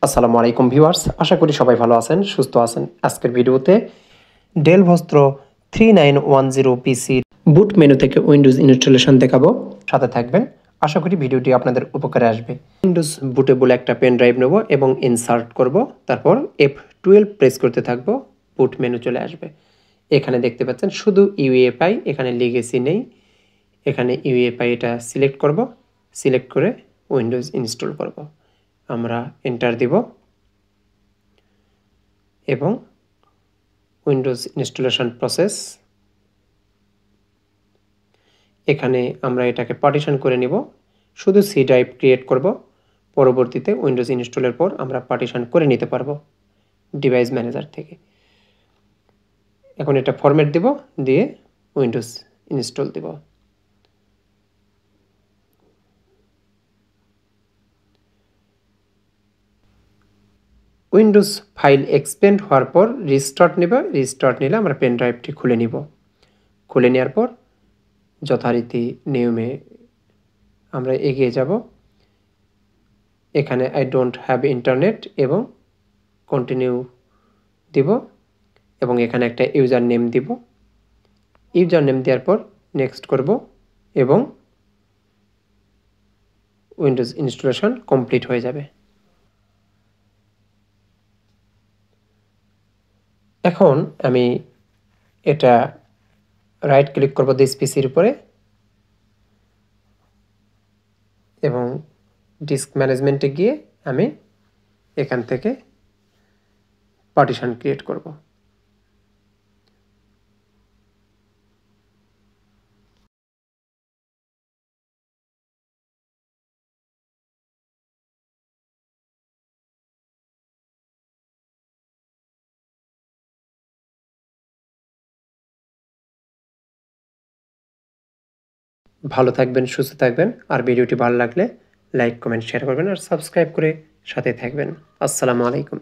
আসসালামু আলাইকুম ভিউয়ার্স, আশা করি সবাই ভালো আছেন, সুস্থ আছেন। আজকের ভিডিওতে ডেল ভস্ত্র 3910 পিসি বুট মেনু থেকে উইন্ডোজ ইনস্টলেশন দেখাবো, সাথে থাকবেন। আশা করি ভিডিওটি আপনাদের উপকারে আসবে। উইন্ডোজ বুটেবল একটা পেন ড্রাইভ নেব এবং ইনসার্ট করব, তারপর F12 প্রেস করতে থাকবো, বুট মেনু চলে আসবে। এখানে দেখতে পাচ্ছেন শুধু ইউএফআই, এখানে লিগেসি নেই। এখানে ইউএফআই এটা সিলেক্ট করব, সিলেক্ট করে উইন্ডোজ ইনস্টল করব। আমরা এন্টার দিব এবং উইন্ডোজ ইনস্টলেশন প্রসেস, এখানে আমরা এটাকে পার্টিশন করে নিব। শুধু সি ড্রাইভ ক্রিয়েট করব, পরবর্তীতে উইন্ডোজ ইনস্টলের পর আমরা পার্টিশন করে নিতে পারবো ডিভাইস ম্যানেজার থেকে। এখন এটা ফরম্যাট দিব, দিয়ে উইন্ডোজ ইনস্টল দিব। উইন্ডোজ ফাইল এক্সপেন্ড হওয়ার পর রিস্টার্ট নেব। রিস্টার্ট নিলে আমরা পেন ড্রাইভটি খুলে নিব। খুলে নেওয়ার পর যথারীতি নিয়মে আমরা এগিয়ে যাব। এখানে আই ডোন্ট হ্যাভ ইন্টারনেট এবং কন্টিনিউ দিব এবং এখানে একটা ইউজার নেম দিব। ইউজার নেম দেওয়ার পর নেক্সট করব এবং উইন্ডোজ ইনস্টলেশন কমপ্লিট হয়ে যাবে। এখন আমি এটা রাইট ক্লিক করব দিস পিসির উপরে এবং ডিস্ক ম্যানেজমেন্টে গিয়ে আমি এখান থেকে পার্টিশন ক্রিয়েট করব। ভালো থাকবেন, সুস্থ থাকবেন। আর ভিডিওটি ভালো লাগলে লাইক, কমেন্ট, শেয়ার করবেন আর সাবস্ক্রাইব করে সাথে থাকবেন। আসসালামু আলাইকুম।